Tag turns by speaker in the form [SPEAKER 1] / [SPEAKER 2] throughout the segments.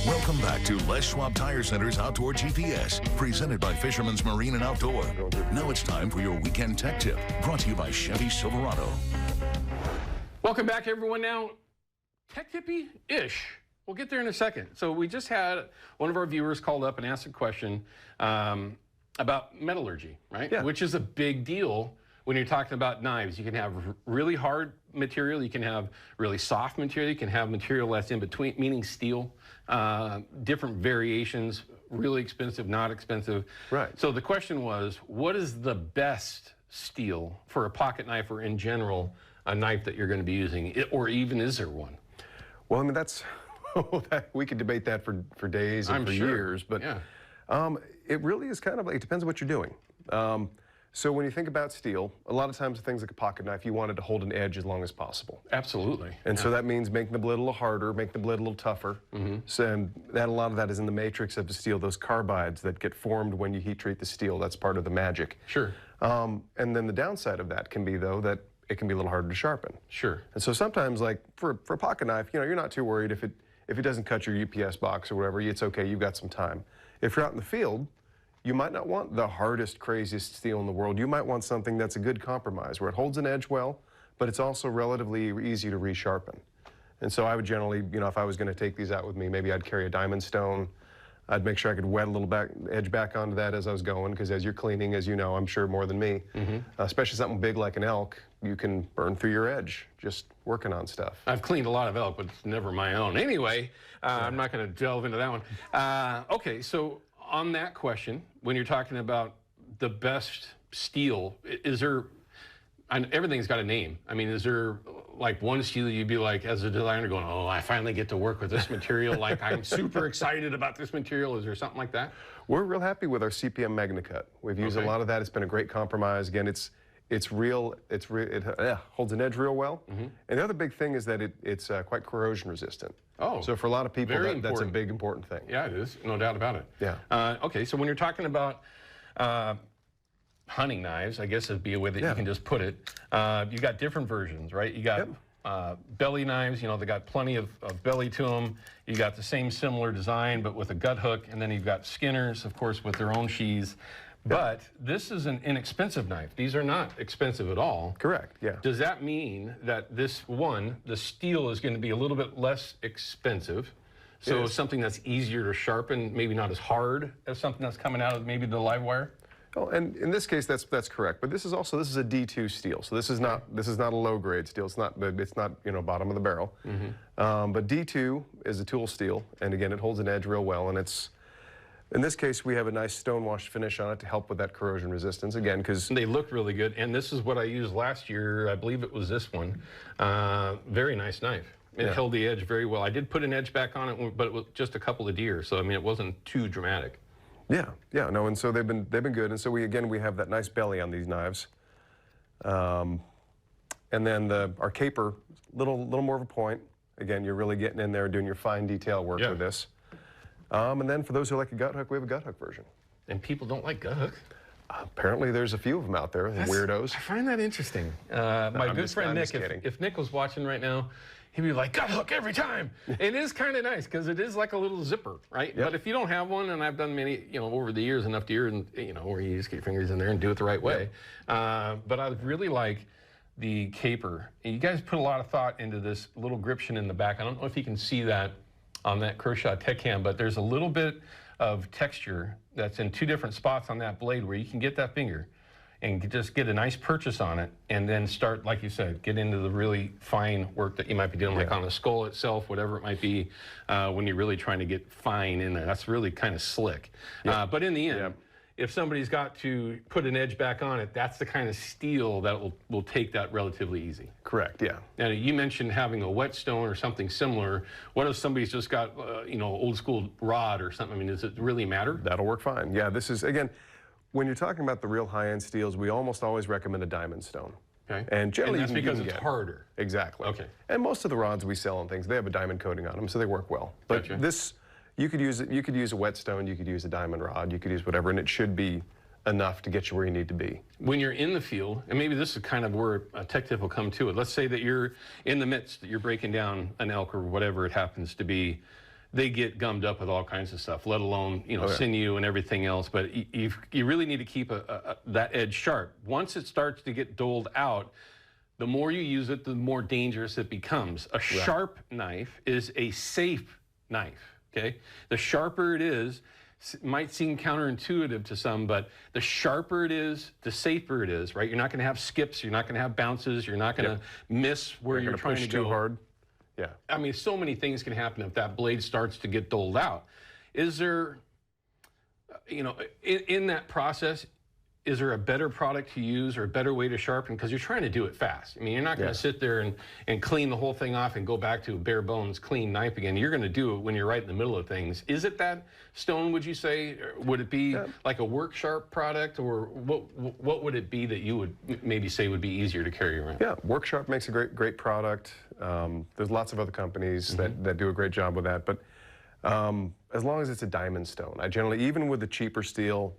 [SPEAKER 1] Welcome back to Les Schwab Tire Center's Outdoor GPS, presented by Fisherman's Marine and Outdoor. Now it's time for your weekend tech tip, brought to you by Chevy Silverado.
[SPEAKER 2] Welcome back, everyone. Now, tech tippy-ish. We'll get there in a second. So we just had one of our viewers called up and asked a question about metallurgy, right?
[SPEAKER 3] Yeah.
[SPEAKER 2] Which is a big deal when you're talking about knives. You can have really hard material, you can have really soft material, you can have material that's in between, meaning steel, different variations, really expensive, not expensive.
[SPEAKER 3] Right.
[SPEAKER 2] So the question was, what is the best steel for a pocket knife or in general a knife that you're going to be using, or even is there one?
[SPEAKER 3] Well, I mean, that's, we could debate that for days and for years, but
[SPEAKER 2] yeah.
[SPEAKER 3] It really is kind of like, it depends on what you're doing. So when you think about steel, a lot of times with things like a pocket knife, you want it to hold an edge as long as possible.
[SPEAKER 2] Absolutely.
[SPEAKER 3] And so that means making the blade a little harder, make the blade a little tougher. So, and that, a lot of that is in the matrix of the steel, those carbides that get formed when you heat treat the steel. That's part of the magic.
[SPEAKER 2] Sure.
[SPEAKER 3] And then the downside of that can be, though, that it can be a little harder to sharpen.
[SPEAKER 2] Sure.
[SPEAKER 3] And so sometimes, like for a pocket knife, you know, you're not too worried if it doesn't cut your UPS box or whatever. It's okay. You've got some time. If you're out in the field, you might not want the hardest, craziest steel in the world. You might want something that's a good compromise, where it holds an edge well, but it's also relatively easy to resharpen. And so I would generally, you know, if I was going to take these out with me, maybe I'd carry a diamond stone. I'd make sure I could wet a little edge back onto that as I was going, because as you're cleaning, as you know, I'm sure more than me, especially something big like an elk, you can burn through your edge just working on stuff.
[SPEAKER 2] I've cleaned a lot of elk, but it's never my own. Anyway, I'm not going to delve into that one. Okay, so on that question, when you're talking about the best steel, is there, everything's got a name. I mean, is there like one steel you'd be like, as a designer, going, oh, I finally get to work with this material, like I'm super excited about this material? Is there something like that?
[SPEAKER 3] We're real happy with our CPM MagnaCut. We've used a lot of that. It's been a great compromise. Again, it holds an edge real well. And the other big thing is that it's quite corrosion resistant.
[SPEAKER 2] Oh,
[SPEAKER 3] so for a lot of people, that's a big important thing.
[SPEAKER 2] Yeah, it is, no doubt about it.
[SPEAKER 3] Yeah.
[SPEAKER 2] Okay, so when you're talking about hunting knives, I guess would be a way that you can just put it. You got different versions, right? You got belly knives, you know, they got plenty of belly to them. You got the same similar design, but with a gut hook, and then you've got skinners, of course, with their own sheaths. But this is an inexpensive knife. These are not expensive at all.
[SPEAKER 3] Correct, yeah.
[SPEAKER 2] Does that mean that this one, the steel, is going to be a little bit less expensive? So something that's easier to sharpen, maybe not as hard as something that's coming out of maybe the live wire?
[SPEAKER 3] Oh, and in this case, that's correct. But this is a D2 steel, so this is not a low grade steel. It's not you know, bottom of the barrel. But D2 is a tool steel, and again, it holds an edge real well, and it's. In this case, we have a nice stone-washed finish on it to help with that corrosion resistance, again, because...
[SPEAKER 2] They look really good, and this is what I used last year. I believe it was this one. Very nice knife. It held the edge very well. I did put an edge back on it, but it was just a couple of deer, so I mean, it wasn't too dramatic.
[SPEAKER 3] Yeah, no, and so they've been good, and so we have that nice belly on these knives. And then our caper, little more of a point. Again, you're really getting in there and doing your fine detail work with this. And then for those who like a gut hook, we have a gut hook version.
[SPEAKER 2] And people don't like gut hooks?
[SPEAKER 3] Apparently there's a few of them out there, weirdos.
[SPEAKER 2] I find that interesting. My good friend Nick, if Nick was watching right now, he'd be like, gut hook every time. It is kind of nice because it is like a little zipper, right? But if you don't have one, and I've done many, you know, over the years, enough years, and you know, where you just get your fingers in there and do it the right way. But I really like the caper. And you guys put a lot of thought into this little gription in the back. I don't know if you can see that on that Kershaw Tech Cam, but there's a little bit of texture that's in two different spots on that blade where you can get that finger and just get a nice purchase on it, and then start, like you said, get into the really fine work that you might be doing, like on the skull itself, whatever it might be, when you're really trying to get fine in there. That's really kind of slick. But in the end, if somebody's got to put an edge back on it, that's the kind of steel that will take that relatively easy.
[SPEAKER 3] Correct, yeah.
[SPEAKER 2] Now, you mentioned having a whetstone or something similar. What if somebody's just got, you know, old school rod or something? I mean, does it really matter?
[SPEAKER 3] That'll work fine. Yeah, this is, again, when you're talking about the real high-end steels, we almost always recommend a diamond stone.
[SPEAKER 2] Okay.
[SPEAKER 3] And generally,
[SPEAKER 2] that's because it's harder.
[SPEAKER 3] Exactly.
[SPEAKER 2] Okay.
[SPEAKER 3] And most of the rods we sell and things, they have a diamond coating on them, so they work well. But this, you could use a whetstone, you could use a diamond rod, you could use whatever, and it should be enough to get you where you need to be.
[SPEAKER 2] When you're in the field, and maybe this is kind of where a tech tip will come to it. Let's say that you're in the midst, that you're breaking down an elk or whatever it happens to be. they get gummed up with all kinds of stuff, let alone, you know, sinew and everything else. But you really need to keep that edge sharp. Once it starts to get doled out, the more you use it, the more dangerous it becomes. A sharp knife is a safe knife, okay? The sharper it is, it might seem counterintuitive to some, but the sharper it is, the safer it is, right? You're not gonna have skips, you're not gonna have bounces, you're not gonna miss where you're trying to go.
[SPEAKER 3] Too hard. Yeah.
[SPEAKER 2] I mean, so many things can happen if that blade starts to get doled out. Is there, you know, in that process, is there a better product to use or a better way to sharpen? Because you're trying to do it fast. I mean, you're not going to sit there and clean the whole thing off and go back to a bare bones clean knife again. You're going to do it when you're right in the middle of things. Is it that stone, would you say? Or would it be like a work sharp product? Or what would it be that you would maybe say would be easier to carry around?
[SPEAKER 3] Yeah, work sharp makes a great product. There's lots of other companies that do a great job with that. But as long as it's a diamond stone, I generally, even with the cheaper steel,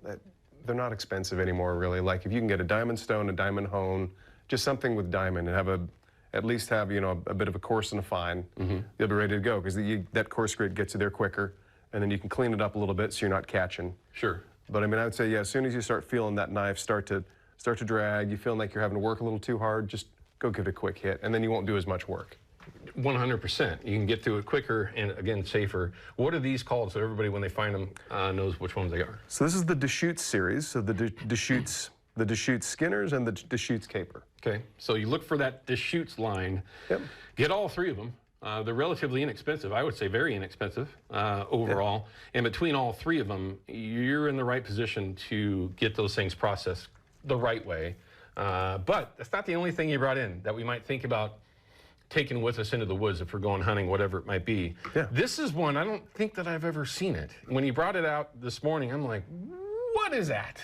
[SPEAKER 3] they're not expensive anymore, really. Like if you can get a diamond stone, a diamond hone, just something with diamond, and have at least have, you know, a bit of a coarse and a fine, you'll be ready to go, because that coarse grit gets you there quicker, and then you can clean it up a little bit so you're not catching.
[SPEAKER 2] Sure.
[SPEAKER 3] But I mean, I would say, yeah, as soon as you start feeling that knife start to drag, you feel like you're having to work a little too hard, just go give it a quick hit, and then you won't do as much work.
[SPEAKER 2] 100%. You can get through it quicker and, again, safer. What are these called so everybody, when they find them, knows which ones they are?
[SPEAKER 3] So this is the Deschutes series, so the Deschutes Skinners and the Deschutes Caper.
[SPEAKER 2] Okay, so you look for that Deschutes line. Yep. Get all three of them. They're relatively inexpensive. I would say very inexpensive overall. And between all three of them, you're in the right position to get those things processed the right way. But that's not the only thing you brought in that we might think about taken with us into the woods if we're going hunting, whatever it might be. Yeah. This is one, I don't think that I've ever seen it. When you brought it out this morning, I'm like, what is that?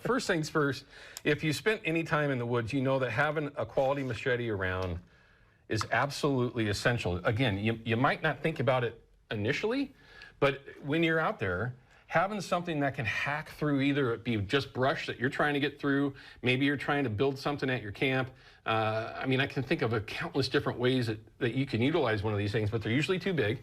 [SPEAKER 2] First things first, if you spent any time in the woods, you know that having a quality machete around is absolutely essential. Again, you might not think about it initially, but when you're out there, having something that can hack through, either it be just brush that you're trying to get through, maybe you're trying to build something at your camp. I mean, I can think of countless different ways that you can utilize one of these things, but they're usually too big.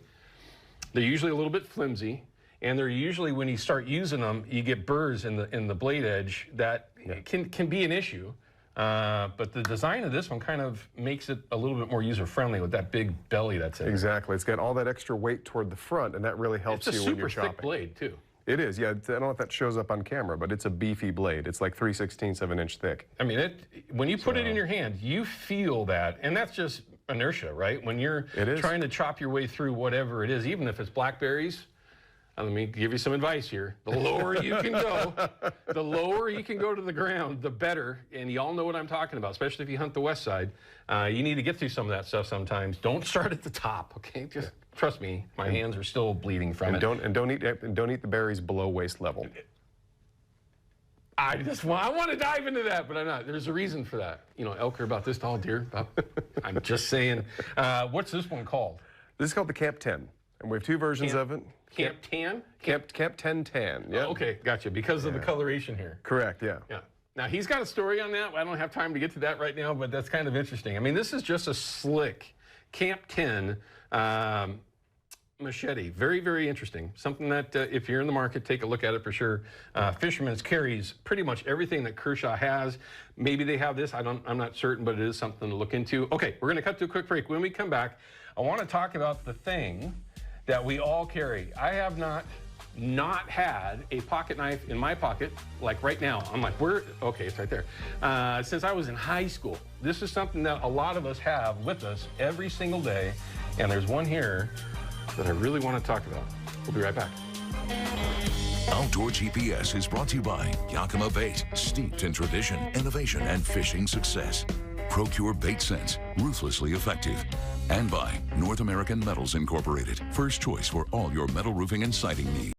[SPEAKER 2] They're usually a little bit flimsy, and they're usually, when you start using them, you get burrs in the blade edge that can be an issue. But the design of this one kind of makes it a little bit more user-friendly with that big belly that's in it.
[SPEAKER 3] Exactly. It's got all that extra weight toward the front, and that really helps you when you're chopping.
[SPEAKER 2] It's a super thick blade, too.
[SPEAKER 3] It is, yeah. I don't know if that shows up on camera, but it's a beefy blade. It's like 3/16 of an inch thick.
[SPEAKER 2] I mean, when you put it in your hand, you feel that, and that's just inertia, right? When you're trying to chop your way through whatever it is, even if it's blackberries, let me give you some advice here. The lower you can go, the lower you can go to the ground, the better. And you all know what I'm talking about, especially if you hunt the west side. You need to get through some of that stuff sometimes. Don't start at the top, okay? Just trust me, my hands are still bleeding from it.
[SPEAKER 3] Don't eat the berries below waist level.
[SPEAKER 2] I want to dive into that, but I'm not. There's a reason for that. You know, elk are about this tall, deer I'm just saying. What's this one called?
[SPEAKER 3] This is called the Camp 10, and we have two versions of it.
[SPEAKER 2] Camp Tan?
[SPEAKER 3] Camp 10 Tan, yeah.
[SPEAKER 2] Oh, okay, gotcha, because of the coloration here.
[SPEAKER 3] Correct, yeah.
[SPEAKER 2] Yeah. Now, he's got a story on that. I don't have time to get to that right now, but that's kind of interesting. I mean, this is just a slick Camp 10 machete. Very, very interesting. Something that, if you're in the market, take a look at it for sure. Fisherman's carries pretty much everything that Kershaw has. Maybe they have this. I'm not certain, but it is something to look into. Okay, we're going to cut to a quick break. When we come back, I want to talk about the thing that we all carry. I have not had a pocket knife in my pocket, like right now. I'm like, where? Okay, it's right there. Since I was in high school. This is something that a lot of us have with us every single day, and there's one here that I really want to talk about. We'll be right back.
[SPEAKER 1] Outdoor GPS is brought to you by Yakima Bait, steeped in tradition, innovation, and fishing success. Procure Bait Sense, ruthlessly effective. And by North American Metals Incorporated, first choice for all your metal roofing and siding needs.